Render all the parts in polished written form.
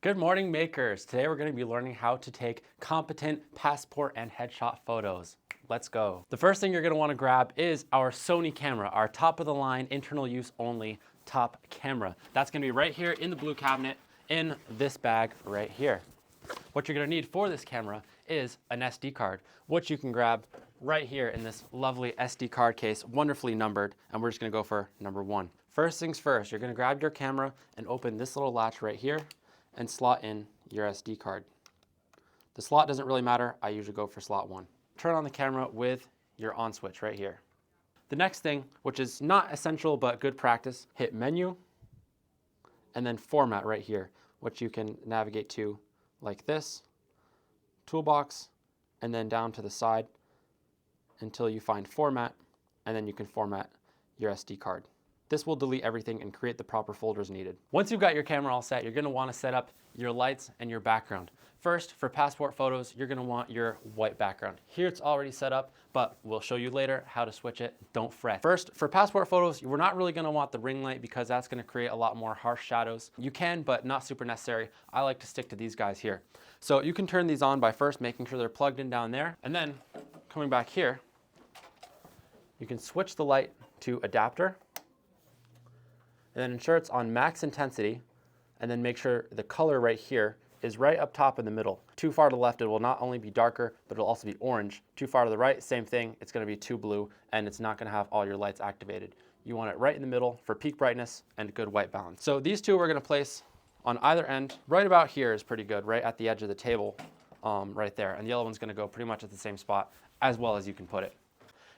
Good morning, makers. Today we're going to be learning how to take competent passport and headshot photos. Let's go. The first thing you're going to want to grab is our Sony camera, our top of the line, internal use only top camera. That's going to be right here in the blue cabinet in this bag right here. What you're going to need for this camera is an SD card, which you can grab right here in this lovely SD card case, wonderfully numbered, and we're just going to go for number 1. First things first, you're going to grab your camera and open this little latch right here and slot in your SD card. The slot doesn't really matter. I usually go for slot 1. Turn on the camera with your on switch right here. The next thing, which is not essential but good practice, hit menu and then format right here, which you can navigate to like this, toolbox, and then down to the side until you find format, and then you can format your SD card. This will delete everything and create the proper folders needed. Once you've got your camera all set, you're going to want to set up your lights and your background. First, for passport photos, you're going to want your white background. Here it's already set up, but we'll show you later how to switch it. Don't fret. First, for passport photos, we're not really going to want the ring light because that's going to create a lot more harsh shadows. You can, but not super necessary. I like to stick to these guys here. So you can turn these on by first making sure they're plugged in down there, and then coming back here, you can switch the light to adapter, and then ensure it's on max intensity, and then make sure the color right here is right up top in the middle. Too far to the left, it will not only be darker, but it'll also be orange. Too far to the right, same thing, it's gonna be too blue, and it's not gonna have all your lights activated. You want it right in the middle for peak brightness and good white balance. So these two we're gonna place on either end. Right about here is pretty good, right at the edge of the table, right there. And the other one's gonna go pretty much at the same spot, as well as you can put it.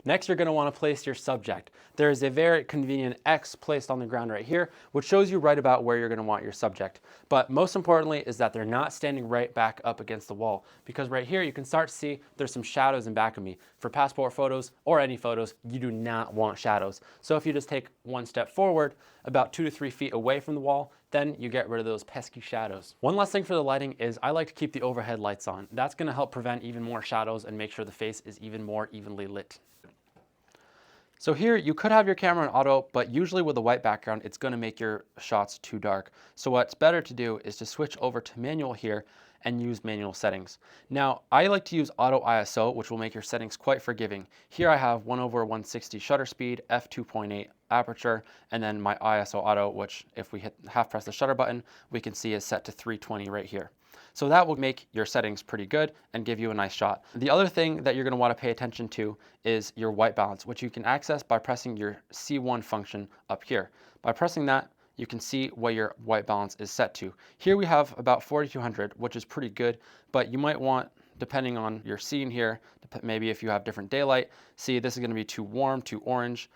Next, you're going to want to place your subject. There is a very convenient X placed on the ground right here, which shows you right about where you're going to want your subject. But most importantly is that they're not standing right back up against the wall, because right here you can start to see there's some shadows in back of me. For passport photos or any photos, you do not want shadows. So if you just take one step forward, about 2 to 3 feet away from the wall, then you get rid of those pesky shadows. One last thing for the lighting is I like to keep the overhead lights on. That's going to help prevent even more shadows and make sure the face is even more evenly lit. So here you could have your camera on auto, but usually with a white background, it's going to make your shots too dark. So what's better to do is to switch over to manual here and use manual settings. Now, I like to use auto ISO, which will make your settings quite forgiving. Here I have 1/160 shutter speed, f2.8 aperture, and then my ISO auto, which if we half press the shutter button, we can see is set to 320 right here. So that will make your settings pretty good and give you a nice shot. The other thing that you're going to want to pay attention to is your white balance, which you can access by pressing your C1 function up here. By pressing that, you can see what your white balance is set to. Here we have about 4200, which is pretty good, but you might want, depending on your scene here, maybe if you have different daylight, see this is going to be too warm, too orange,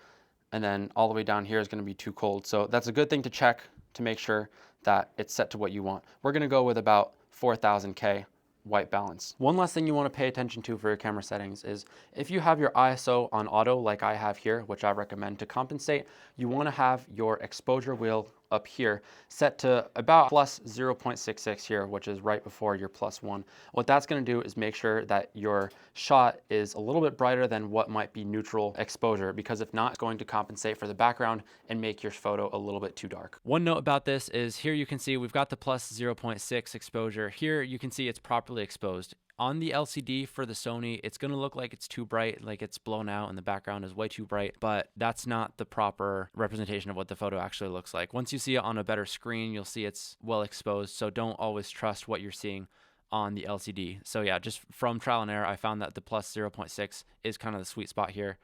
and then all the way down here is going to be too cold. So that's a good thing to check to make sure that it's set to what you want. We're going to go with about 4000K white balance. One last thing you want to pay attention to for your camera settings is if you have your ISO on auto like I have here, which I recommend to compensate, you want to have your exposure wheel up here set to about plus 0.66 here, which is right before your +1. What that's going to do is make sure that your shot is a little bit brighter than what might be neutral exposure, because if not, it's going to compensate for the background and make your photo a little bit too dark. One note about this is here you can see we've got the plus 0.6 exposure. Here you can see it's properly exposed. On the LCD for the Sony, it's going to look like it's too bright, like it's blown out and the background is way too bright, but that's not the proper representation of what the photo actually looks like. Once you see it on a better screen, you'll see it's well exposed, so don't always trust what you're seeing on the LCD. So yeah, just from trial and error, I found that the plus 0.6 is kind of the sweet spot here.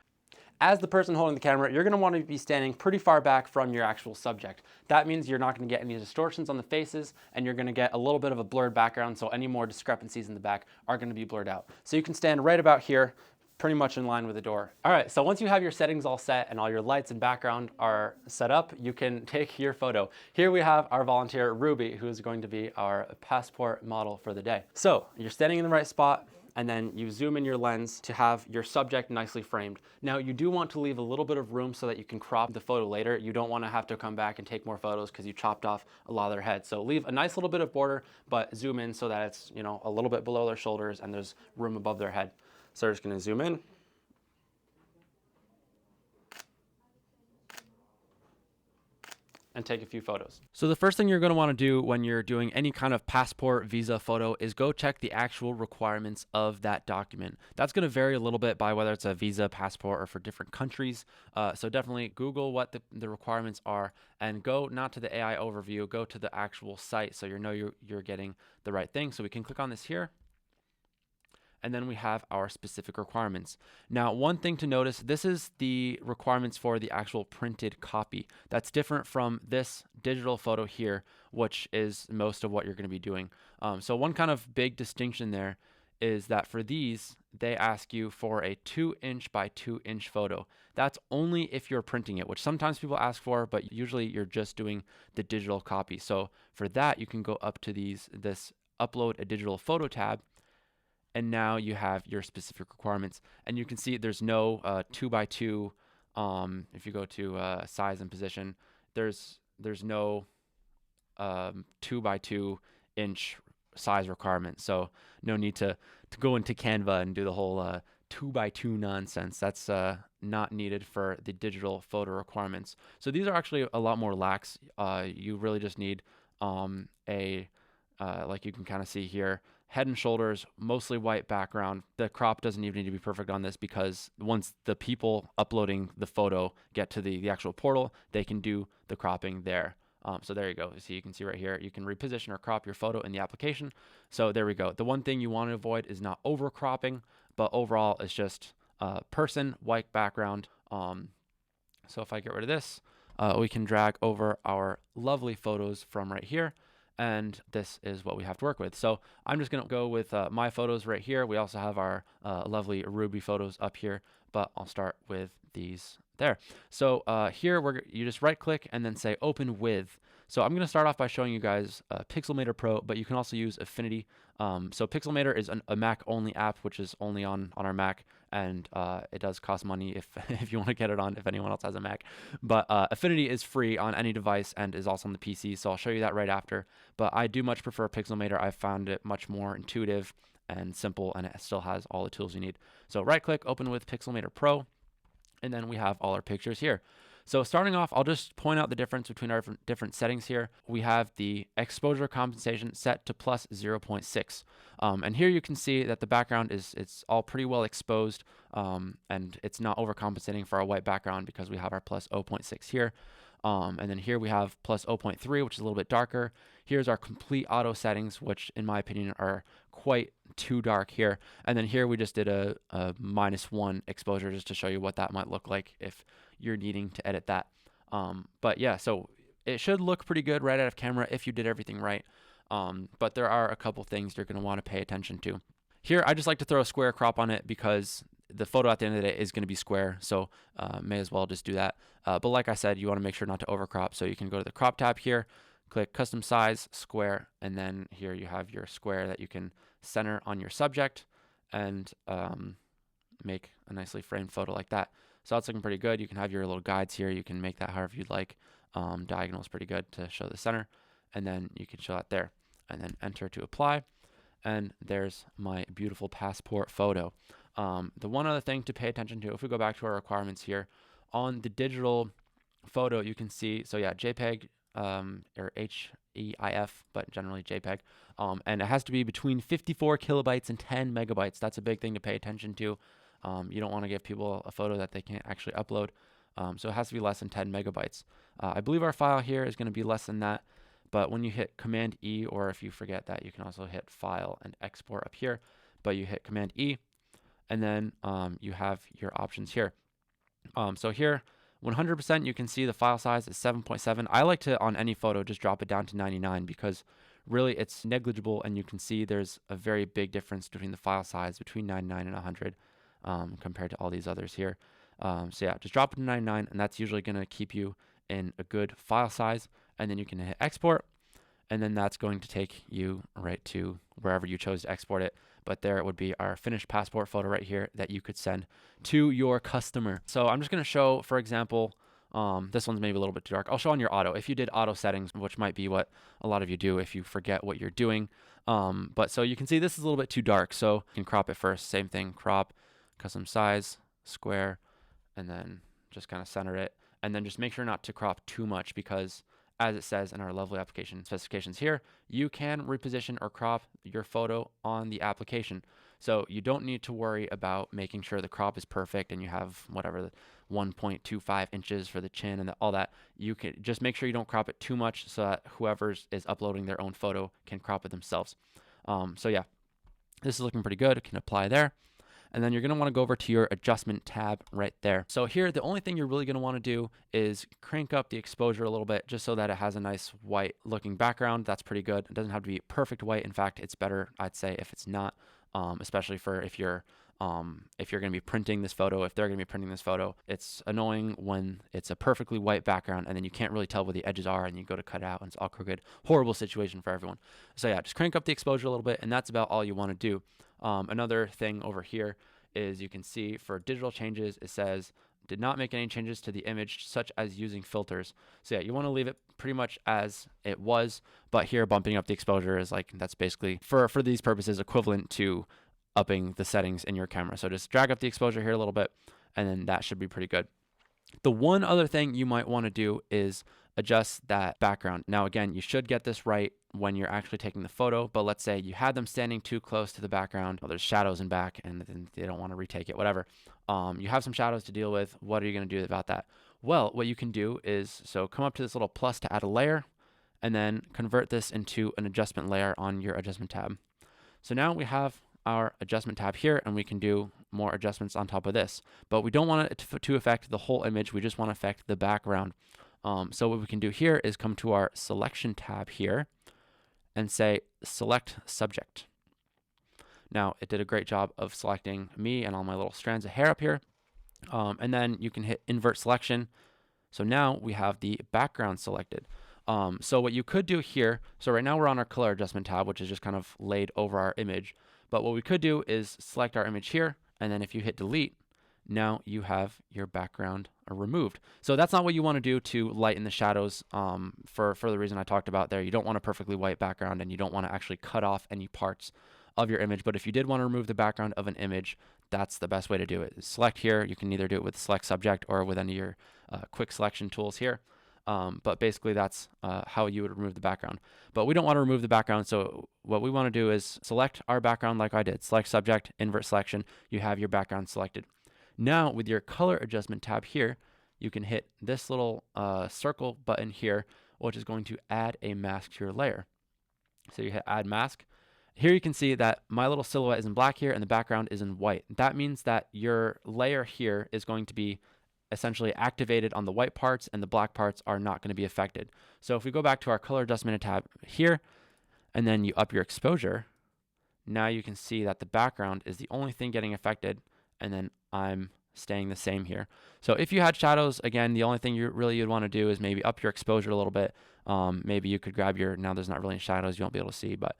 As the person holding the camera, you're going to want to be standing pretty far back from your actual subject. That means you're not going to get any distortions on the faces, and you're going to get a little bit of a blurred background, so any more discrepancies in the back are going to be blurred out. So you can stand right about here, pretty much in line with the door. All right, so once you have your settings all set and all your lights and background are set up, you can take your photo. Here we have our volunteer, Ruby, who is going to be our passport model for the day. So you're standing in the right spot, and then you zoom in your lens to have your subject nicely framed. Now you do want to leave a little bit of room so that you can crop the photo later. You don't want to have to come back and take more photos because you chopped off a lot of their head. So leave a nice little bit of border, but zoom in so that it's, you know, a little bit below their shoulders and there's room above their head. So we're just going to zoom in. and take a few photos. So the first thing you're going to want to do when you're doing any kind of passport, visa photo is go check the actual requirements of that document. That's going to vary a little bit by whether it's a visa, passport, or for different countries. So definitely Google what the requirements are and go not to the AI overview, go to the actual site so you know you're getting the right thing. So we can click on this here. And then we have our specific requirements. Now, one thing to notice, this is the requirements for the actual printed copy. That's different from this digital photo here, which is most of what you're going to be doing. So one kind of big distinction there is that for these, they ask you for a 2-inch by 2-inch photo. That's only if you're printing it, which sometimes people ask for, but usually you're just doing the digital copy. So for that, you can go up to this upload a digital photo tab, and now you have your specific requirements. And you can see there's no 2x2. If you go to size and position, there's no 2x2-inch size requirement. So no need to go into Canva and do the whole 2x2 nonsense. That's not needed for the digital photo requirements. So these are actually a lot more lax. You really just need like you can kind of see here, head and shoulders, mostly white background. The crop doesn't even need to be perfect on this because once the people uploading the photo get to the actual portal, they can do the cropping there. So there you go. So you can see right here, you can reposition or crop your photo in the application. So there we go. The one thing you want to avoid is not over cropping, but overall it's just person, white background. So if I get rid of this, we can drag over our lovely photos from right here. And this is what we have to work with. So I'm just going to go with my photos right here. We also have our lovely Ruby photos up here, but I'll start with these there. So here you just right click and then say open with. So I'm going to start off by showing you guys Pixelmator Pro, but you can also use Affinity. So Pixelmator is a Mac only app, which is only on our Mac, and it does cost money if you want to get it on, if anyone else has a Mac. But Affinity is free on any device and is also on the PC, so I'll show you that right after. But I do much prefer Pixelmator. I found it much more intuitive and simple, and it still has all the tools you need. So right click, open with Pixelmator Pro, and then we have all our pictures here. So starting off, I'll just point out the difference between our different settings here. We have the exposure compensation set to plus 0.6. And here you can see that the background it's all pretty well exposed, and it's not overcompensating for our white background because we have our plus 0.6 here. And then here we have plus 0.3, which is a little bit darker. Here's our complete auto settings, which in my opinion are quite too dark here. And then here we just did a -1 exposure just to show you what that might look like if you're needing to edit that. But yeah, so it should look pretty good right out of camera if you did everything right. But there are a couple things you're going to want to pay attention to. Here, I just like to throw a square crop on it because the photo at the end of the day is going to be square, so may as well just do that. But like I said, you want to make sure not to overcrop, so you can go to the crop tab here, click custom size, square, and then here you have your square that you can center on your subject and make a nicely framed photo like that. So that's looking pretty good. You can have your little guides here. You can make that however you'd like. Diagonal is pretty good to show the center, and then you can show that there, and then enter to apply. And there's my beautiful passport photo. The one other thing to pay attention to, if we go back to our requirements here, on the digital photo, you can see, so yeah, JPEG or HEIF, but generally JPEG. And it has to be between 54 kilobytes and 10 megabytes. That's a big thing to pay attention to. You don't want to give people a photo that they can't actually upload. So it has to be less than 10 megabytes. I believe our file here is going to be less than that. But when you hit Command E, or if you forget that, you can also hit File and Export up here. But you hit Command E, and then you have your options here. So here, 100%, you can see the file size is 7.7. I like to, on any photo, just drop it down to 99 because really it's negligible, and you can see there's a very big difference between the file size between 99 and 100 compared to all these others here. So yeah, just drop it to 99, and that's usually going to keep you in a good file size, and then you can hit export, and then that's going to take you right to wherever you chose to export it. But there it would be our finished passport photo right here that you could send to your customer. So I'm just going to show, for example, this one's maybe a little bit too dark. I'll show on your auto. If you did auto settings, which might be what a lot of you do if you forget what you're doing. But so you can see this is a little bit too dark. So you can crop it first. Same thing, crop, custom size, square, and then just kind of center it. And then just make sure not to crop too much because as it says in our lovely application specifications here, you can reposition or crop your photo on the application. So you don't need to worry about making sure the crop is perfect and you have whatever 1.25 inches for the chin and all that. You can just make sure you don't crop it too much so that whoever is uploading their own photo can crop it themselves. So yeah, this is looking pretty good. It can apply there. And then you're going to want to go over to your adjustment tab right there. So here, the only thing you're really going to want to do is crank up the exposure a little bit just so that it has a nice white looking background. That's pretty good. It doesn't have to be perfect white. In fact, it's better, I'd say, if it's not, especially for if you're going to be printing this photo, if they're going to be printing this photo. It's annoying when it's a perfectly white background and then you can't really tell where the edges are and you go to cut it out and it's all crooked. Horrible situation for everyone. So yeah, just crank up the exposure a little bit and that's about all you want to do. Another thing over here is you can see for digital changes, it says, did not make any changes to the image such as using filters. So yeah, you want to leave it pretty much as it was, but here bumping up the exposure is like, that's basically for these purposes equivalent to upping the settings in your camera. So just drag up the exposure here a little bit and then that should be pretty good. The one other thing you might want to do is adjust that background. Now again, you should get this right when you're actually taking the photo, but let's say you had them standing too close to the background. Well, there's shadows in back and then they don't want to retake it, whatever. You have some shadows to deal with. What are you going to do about that? Well, what you can do is, so come up to this little plus to add a layer and then convert this into an adjustment layer on your adjustment tab. So now we have our adjustment tab here and we can do more adjustments on top of this, but we don't want it to affect the whole image. We just want to affect the background. So what we can do here is come to our selection tab here and say select subject. Now it did a great job of selecting me and all my little strands of hair up here. And then you can hit invert selection. So now we have the background selected. So what you could do here, so right now we're on our color adjustment tab, which is just kind of laid over our image. But what we could do is select our image here, and then if you hit delete, now you have your background removed. So that's not what you want to do to lighten the shadows for the reason I talked about there. You don't want a perfectly white background and you don't want to actually cut off any parts of your image. But if you did want to remove the background of an image, that's the best way to do it. Select here. You can either do it with select subject or with any of your quick selection tools here. But basically that's how you would remove the background. But we don't want to remove the background, so what we want to do is select our background like I did. Select subject, invert selection, you have your background selected. Now with your color adjustment tab here, you can hit this little circle button here, which is going to add a mask to your layer. So you hit add mask. Here you can see that my little silhouette is in black here and the background is in white. That means that your layer here is going to be essentially activated on the white parts and the black parts are not going to be affected. So if we go back to our color adjustment tab here and then you up your exposure, now you can see that the background is the only thing getting affected and then I'm staying the same here. So if you had shadows, again, the only thing you'd want to do is maybe up your exposure a little bit. Maybe you could grab your, now there's not really any shadows you won't be able to see, but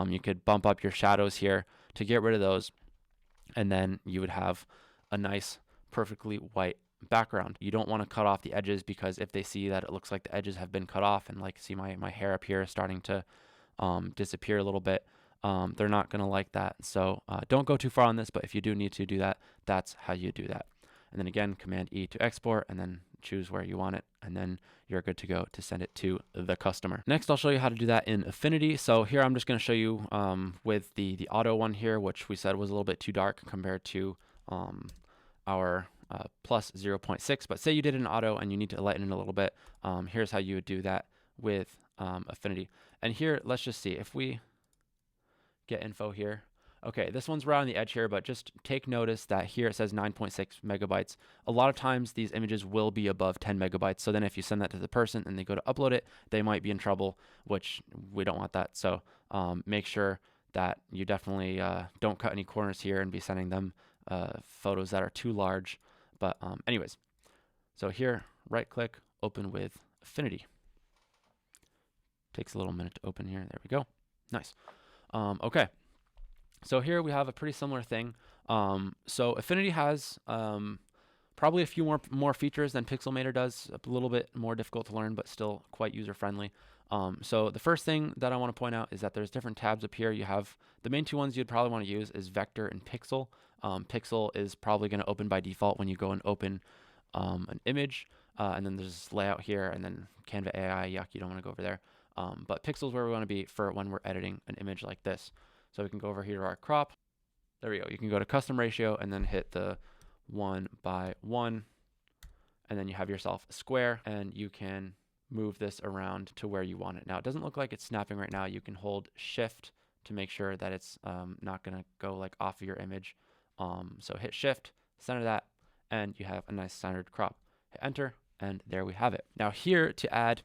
you could bump up your shadows here to get rid of those and then you would have a nice perfectly white background. You don't want to cut off the edges because if they see that it looks like the edges have been cut off and like see my hair up here is starting to disappear a little bit, they're not going to like that. So don't go too far on this, but if you do need to do that, that's how you do that. And then again, Command E to export and then choose where you want it. And then you're good to go to send it to the customer. Next, I'll show you how to do that in Affinity. So here, I'm just going to show you with the auto one here, which we said was a little bit too dark compared to our plus 0.6, but say you did an auto and you need to lighten it a little bit. Here's how you would do that with Affinity. And here, let's just see if we get info here. Okay, this one's right on the edge here, but just take notice that here it says 9.6 megabytes. A lot of times these images will be above 10 megabytes. So then if you send that to the person and they go to upload it, they might be in trouble, which we don't want that. So make sure that you definitely don't cut any corners here and be sending them photos that are too large. But anyways, so here, right click, open with Affinity. Takes a little minute to open here. There we go. Nice. Okay. So here we have a pretty similar thing. So Affinity has probably a few more features than Pixelmator does, a little bit more difficult to learn, but still quite user-friendly. So the first thing that I want to point out is that there's different tabs up here. You have the main two ones you'd probably want to use is Vector and Pixel. Pixel is probably going to open by default when you go and open an image. And then there's layout here, and then Canva AI, yuck, you don't want to go over there. But pixels where we want to be for when we're editing an image like this. So we can go over here to our crop. There we go. You can go to custom ratio and then hit the 1:1, and then you have yourself a square, and you can move this around to where you want it. Now it doesn't look like it's snapping right now. You can hold shift to make sure that it's not gonna go like off of your image. So hit shift, center that, and you have a nice centered crop. Hit enter, and there we have it. Now here, to add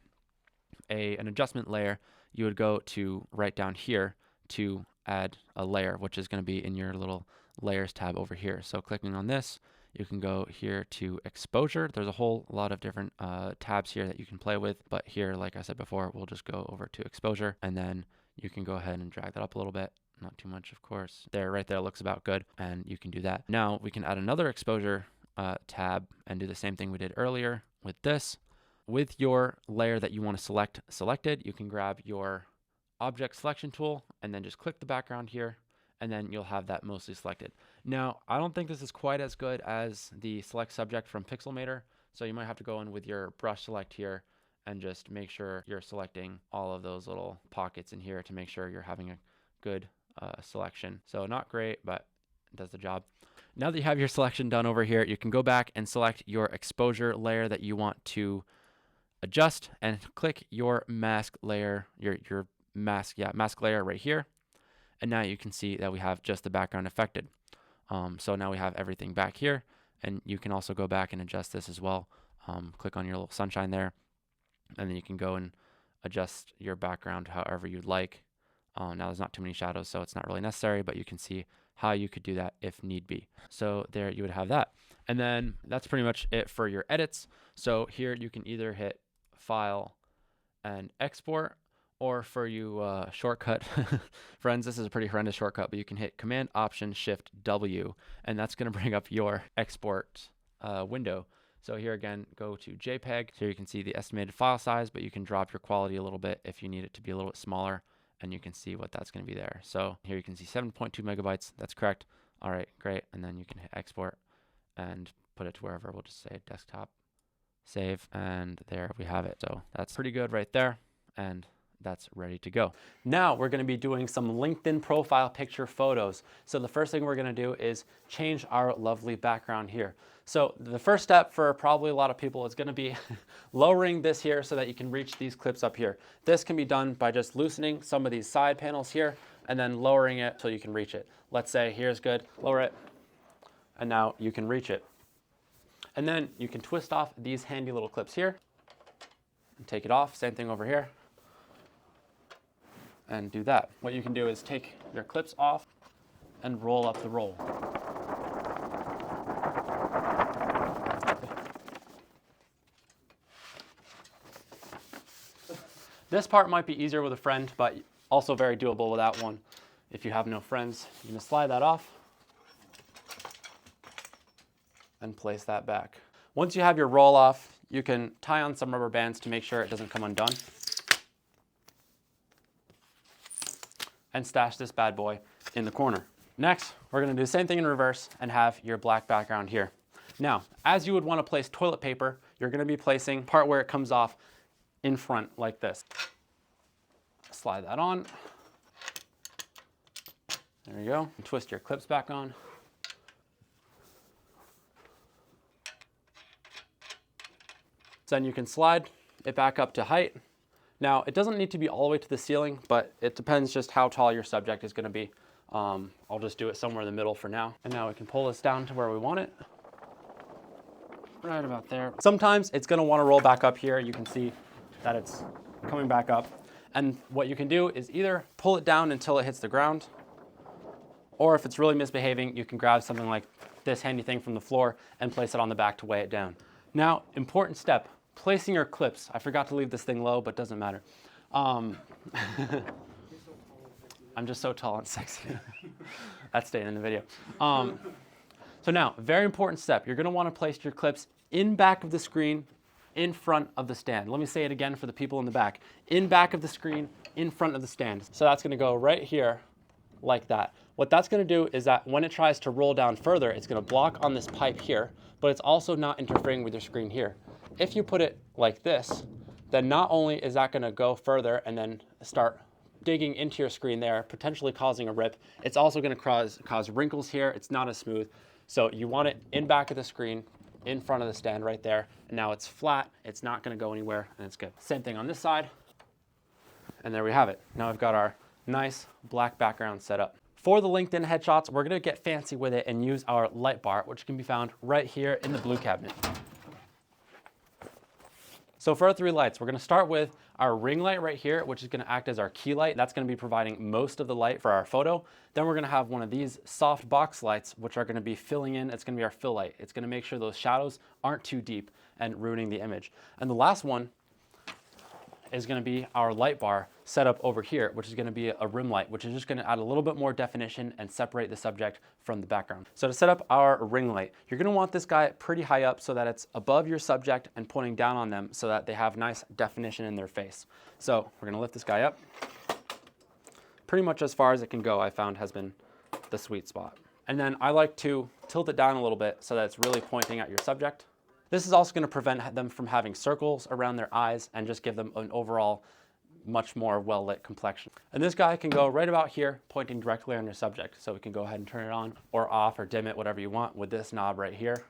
an adjustment layer, you would go to right down here to add a layer, which is going to be in your little layers tab over here. So clicking on this, you can go here to exposure. There's a whole lot of different tabs here that you can play with, but here, like I said before, we'll just go over to exposure, and then you can go ahead and drag that up a little bit. Not too much, of course. There, right there, looks about good, and you can do that. Now we can add another exposure tab and do the same thing we did earlier with this. With your layer that you want to select selected, you can grab your object selection tool and then just click the background here, and then you'll have that mostly selected. Now, I don't think this is quite as good as the select subject from Pixelmator, so you might have to go in with your brush select here and just make sure you're selecting all of those little pockets in here to make sure you're having a good selection. So not great, but it does the job. Now that you have your selection done over here, you can go back and select your exposure layer that you want to adjust, and click your mask layer, your mask layer right here. And now you can see that we have just the background affected. So now we have everything back here, and you can also go back and adjust this as well. Click on your little sunshine there, and then you can go and adjust your background however you'd like. Now there's not too many shadows, so it's not really necessary, but you can see how you could do that if need be. So there you would have that. And then that's pretty much it for your edits. So here you can either hit File and Export, or for you shortcut friends, this is a pretty horrendous shortcut, but you can hit Command Option Shift W, and that's going to bring up your export window. So here again, go to JPEG. Here you can see the estimated file size, but you can drop your quality a little bit if you need it to be a little bit smaller, and you can see what that's going to be there. So here you can see 7.2 megabytes. That's correct. All right, great. And then you can hit export and put it to wherever. We'll just say desktop, save, and there we have it. So that's pretty good right there, and that's ready to go. Now we're going to be doing some LinkedIn profile picture photos. So the first thing we're going to do is change our lovely background here. So the first step for probably a lot of people is going to be lowering this here so that you can reach these clips up here. This can be done by just loosening some of these side panels here and then lowering it till you can reach it. Let's say here's good, lower it, and now you can reach it. And then you can twist off these handy little clips here and take it off. Same thing over here. And do that. What you can do is take your clips off and roll up the roll. This part might be easier with a friend, but also very doable without one. If you have no friends, you're going to slide that off and place that back. Once you have your roll off, you can tie on some rubber bands to make sure it doesn't come undone. And stash this bad boy in the corner. Next, we're going to do the same thing in reverse and have your black background here. Now, as you would want to place toilet paper, you're going to be placing part where it comes off in front like this. Slide that on. There you go. And twist your clips back on. Then you can slide it back up to height. Now, it doesn't need to be all the way to the ceiling, but it depends just how tall your subject is going to be. I'll just do it somewhere in the middle for now. And now we can pull this down to where we want it. Right about there. Sometimes it's going to want to roll back up here. You can see that it's coming back up. And what you can do is either pull it down until it hits the ground, or if it's really misbehaving, you can grab something like this handy thing from the floor and place it on the back to weigh it down. Now, important step. Placing your clips. I forgot to leave this thing low, but doesn't matter. I'm just so tall and sexy. That's staying in the video. So now, very important step. You're going to want to place your clips in back of the screen, in front of the stand. Let me say it again for the people in the back. In back of the screen, in front of the stand. So that's going to go right here like that. What that's going to do is that when it tries to roll down further, it's going to block on this pipe here, but it's also not interfering with your screen here. if you put it like this, then not only is that going to go further and then start digging into your screen there, potentially causing a rip, it's also going to cause wrinkles here. It's not as smooth. So you want it in back of the screen, in front of the stand right there. And now it's flat. It's not going to go anywhere, and it's good. Same thing on this side. And there we have it. Now I've got our nice black background set up. For the LinkedIn headshots, we're going to get fancy with it and use our light bar, which can be found right here in the blue cabinet. So for our 3 lights, we're going to start with our ring light right here, which is going to act as our key light. That's going to be providing most of the light for our photo. Then we're going to have one of these soft box lights, which are going to be filling in. It's going to be our fill light. It's going to make sure those shadows aren't too deep and ruining the image. And the last one is going to be our light bar set up over here, which is going to be a rim light, which is just going to add a little bit more definition and separate the subject from the background. So to set up our ring light, you're going to want this guy pretty high up so that it's above your subject and pointing down on them so that they have nice definition in their face. So we're going to lift this guy up. Pretty much as far as it can go, I found has been the sweet spot. And then I like to tilt it down a little bit so that it's really pointing at your subject. This is also going to prevent them from having circles around their eyes and just give them an overall much more well-lit complexion. And this guy can go right about here, pointing directly on your subject. So we can go ahead and turn it on or off or dim it, whatever you want, with this knob right here,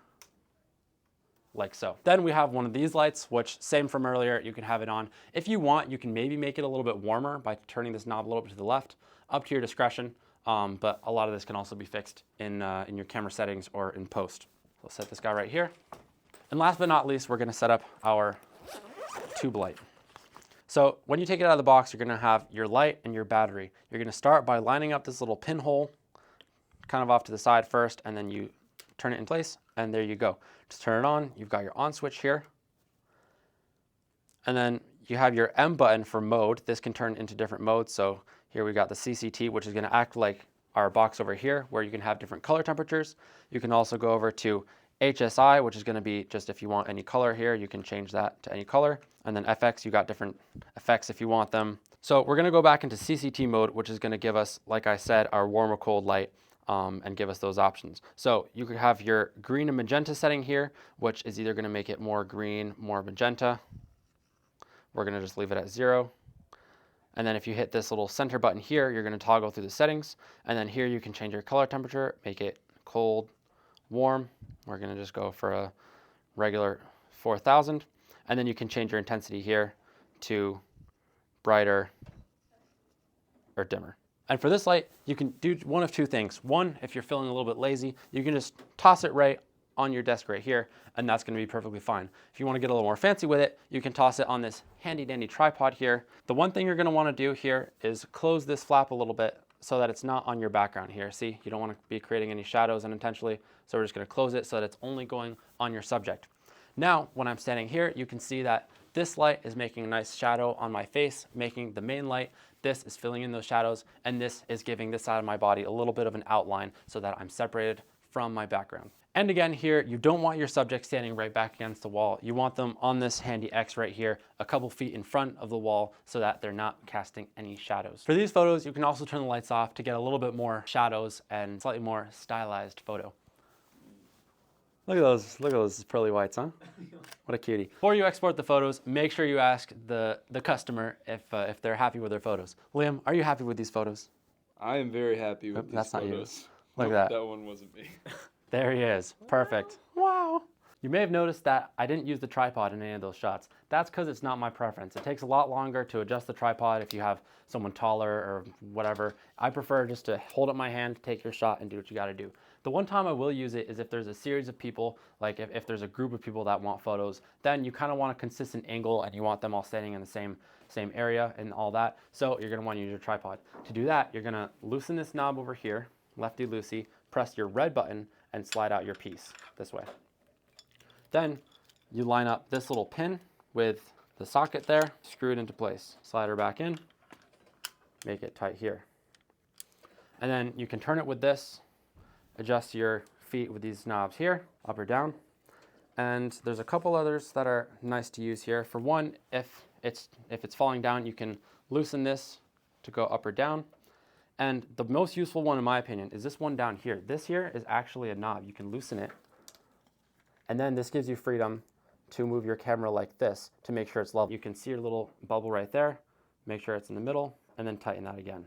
like so. Then we have one of these lights, which same from earlier, you can have it on. If you want, you can maybe make it a little bit warmer by turning this knob a little bit to the left, up to your discretion. But a lot of this can also be fixed in your camera settings or in post. So set this guy right here. And last but not least, we're going to set up our tube light. So when you take it out of the box, you're going to have your light and your battery. You're going to start by lining up this little pinhole kind of off to the side first, and then you turn it in place, and there you go. Just turn it on. You've got your on switch here. And then you have your M button for mode. This can turn into different modes. So here we got the CCT, which is going to act like our box over here, where you can have different color temperatures. You can also go over to HSI, which is going to be just if you want any color here, you can change that to any color. And then FX, you got different effects if you want them. So we're going to go back into CCT mode, which is going to give us, like I said, our warm or cold light and give us those options. So you could have your green and magenta setting here, which is either going to make it more green, more magenta. We're going to just leave it at 0. And then if you hit this little center button here, you're going to toggle through the settings. And then here you can change your color temperature, make it cold, warm. We're going to just go for a regular 4000. And then you can change your intensity here to brighter or dimmer. And for this light, you can do one of 2 things. One, if you're feeling a little bit lazy, you can just toss it right on your desk right here, and that's going to be perfectly fine. If you want to get a little more fancy with it, you can toss it on this handy dandy tripod here. The one thing you're going to want to do here is close this flap a little bit so that it's not on your background here. See, you don't want to be creating any shadows unintentionally, so we're just going to close it so that it's only going on your subject. Now, when I'm standing here, you can see that this light is making a nice shadow on my face, making the main light. This is filling in those shadows, and this is giving this side of my body a little bit of an outline so that I'm separated from my background. And again here, you don't want your subject standing right back against the wall. You want them on this handy X right here, a couple feet in front of the wall so that they're not casting any shadows. For these photos, you can also turn the lights off to get a little bit more shadows and slightly more stylized photo. Look at those pearly whites, huh? What a cutie. Before you export the photos, make sure you ask the customer if they're happy with their photos. Liam, are you happy with these photos? I am very happy with these that's photos. Not you. Look at that. That one wasn't me. There he is. Perfect. Wow. You may have noticed that I didn't use the tripod in any of those shots. That's because it's not my preference. It takes a lot longer to adjust the tripod if you have someone taller or whatever. I prefer just to hold up my hand, take your shot, and do what you got to do. The one time I will use it is if there's a series of people, like if there's a group of people that want photos, then you kind of want a consistent angle and you want them all standing in the same area and all that. So you're going to want to use your tripod. To do that, you're going to loosen this knob over here, lefty-loosey, press your red button, and slide out your piece this way. Then you line up this little pin with the socket there, screw it into place. Slide her back in, make it tight here. And then you can turn it with this, adjust your feet with these knobs here, up or down. And there's a couple others that are nice to use here. For one, if it's falling down, you can loosen this to go up or down. And the most useful one, in my opinion, is this one down here. This here is actually a knob. You can loosen it. And then this gives you freedom to move your camera like this to make sure it's level. You can see your little bubble right there. Make sure it's in the middle, and then tighten that again.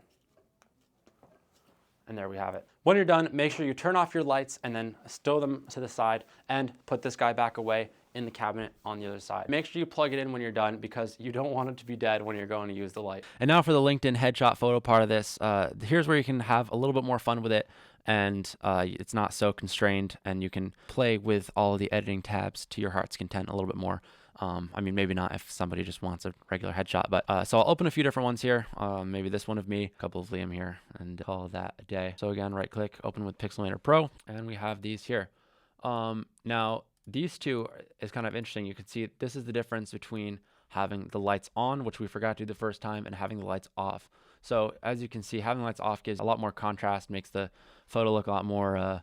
And there we have it. When you're done, make sure you turn off your lights and then stow them to the side and put this guy back away in the cabinet on the other side. Make sure you plug it in when you're done because you don't want it to be dead when you're going to use the light. And now for the LinkedIn headshot photo part of this, here's where you can have a little bit more fun with it, and it's not so constrained, and you can play with all of the editing tabs to your heart's content a little bit more. I mean, maybe not if somebody just wants a regular headshot, but so I'll open a few different ones here. Maybe this one of me, a couple of Liam here, and call that a day. So again, right click, open with Pixelmator Pro, and we have these here. Now, these two is kind of interesting. You can see this is the difference between having the lights on, which we forgot to do the first time, and having the lights off. So as you can see, having the lights off gives a lot more contrast, makes the photo look a lot more, I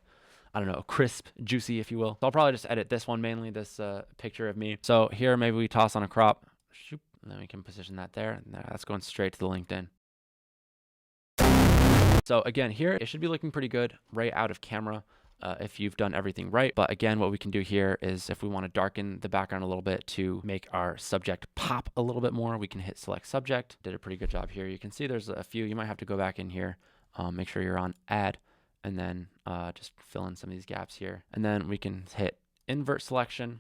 don't know, crisp, juicy, if you will. So I'll probably just edit this one mainly, this picture of me. So here, maybe we toss on a crop, shoop, and then we can position that there. And that's going straight to the LinkedIn. So again, here, it should be looking pretty good right out of camera if you've done everything right. But again, what we can do here is if we want to darken the background a little bit to make our subject pop a little bit more, we can hit select subject. Did a pretty good job here. You can see there's a few. You might have to go back in here, make sure you're on add, and then just fill in some of these gaps here. And then we can hit invert selection.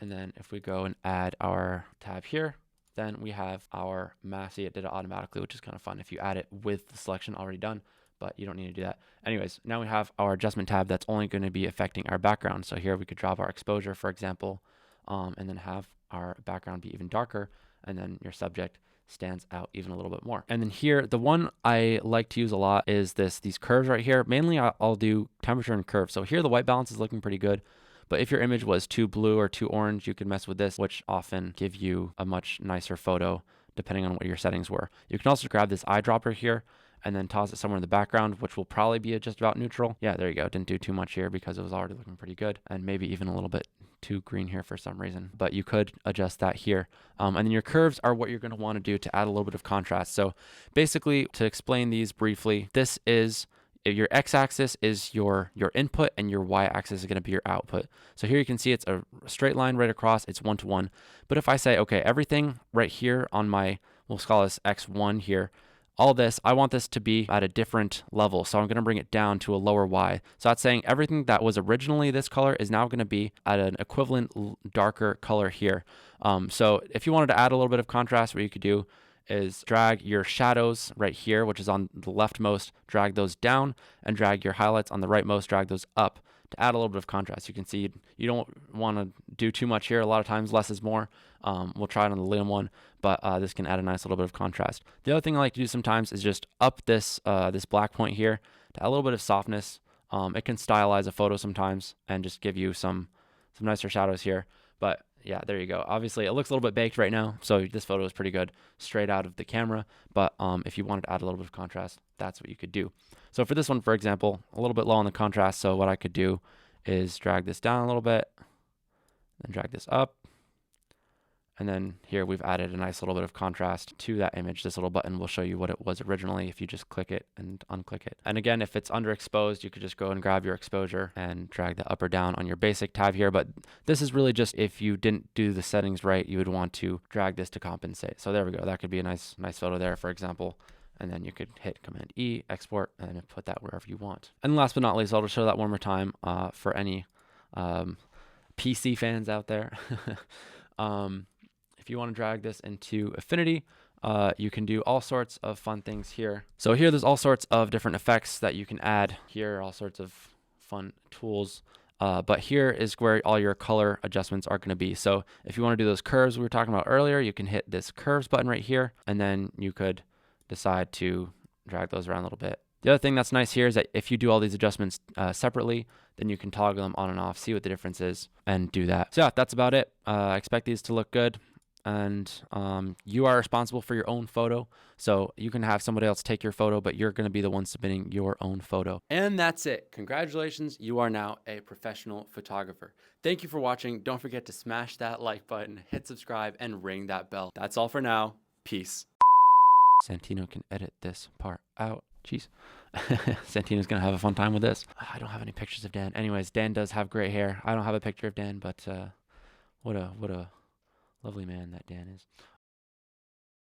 And then if we go and add our tab here, then we have our mask. See, it did it automatically, which is kind of fun if you add it with the selection already done, but you don't need to do that. Anyways, now we have our adjustment tab that's only going to be affecting our background. So here we could drop our exposure, for example, and then have our background be even darker, and then your subject stands out even a little bit more. And then here, the one I like to use a lot is these curves right here. Mainly I'll do temperature and curve. So here the white balance is looking pretty good, but if your image was too blue or too orange, you could mess with this, which often give you a much nicer photo depending on what your settings were. You can also grab this eyedropper here and then toss it somewhere in the background, which will probably be just about neutral. Yeah, there you go. Didn't do too much here because it was already looking pretty good, and maybe even a little bit too green here for some reason, but you could adjust that here. And then your curves are what you're going to want to do to add a little bit of contrast. So basically, to explain these briefly, this is your x-axis is your input, and your y-axis is going to be your output. So here you can see it's a straight line right across. It's 1-to-1. But if I say, okay, everything right here on my, we'll call this x1 here, all this, I want this to be at a different level. So I'm going to bring it down to a lower Y. So that's saying everything that was originally this color is now going to be at an equivalent darker color here. So if you wanted to add a little bit of contrast, what you could do is drag your shadows right here, which is on the leftmost, drag those down, and drag your highlights on the rightmost, drag those up to add a little bit of contrast. You can see you don't want to do too much here. A lot of times less is more. We'll try it on the Liam one, but this can add a nice little bit of contrast. The other thing I like to do sometimes is just up this this black point here to add a little bit of softness. It can stylize a photo sometimes and just give you some nicer shadows here. But yeah, there you go. Obviously, it looks a little bit baked right now, so this photo is pretty good straight out of the camera. But if you wanted to add a little bit of contrast, that's what you could do. So for this one, for example, a little bit low on the contrast. So what I could do is drag this down a little bit, then drag this up. And then here we've added a nice little bit of contrast to that image. This little button will show you what it was originally if you just click it and unclick it. And again, if it's underexposed, you could just go and grab your exposure and drag that up or down on your basic tab here. But this is really just if you didn't do the settings right, you would want to drag this to compensate. So there we go. That could be a nice photo there, for example. And then you could hit Command E, export, and put that wherever you want. And last but not least, I'll just show that one more time for any PC fans out there. If you want to drag this into Affinity, you can do all sorts of fun things here. So here there's all sorts of different effects that you can add. Here are all sorts of fun tools. But here is where all your color adjustments are going to be. So if you want to do those curves we were talking about earlier, you can hit this curves button right here, and then you could decide to drag those around a little bit. The other thing that's nice here is that if you do all these adjustments separately, then you can toggle them on and off, see what the difference is, and do that. So yeah, that's about it. I expect these to look good. And you are responsible for your own photo. So you can have somebody else take your photo, but you're going to be the one submitting your own photo. And that's it. Congratulations. You are now a professional photographer. Thank you for watching. Don't forget to smash that like button, hit subscribe, and ring that bell. That's all for now. Peace. Santino can edit this part out. Jeez. Santino's going to have a fun time with this. I don't have any pictures of Dan. Anyways, Dan does have great hair. I don't have a picture of Dan, but What a lovely man that Dan is.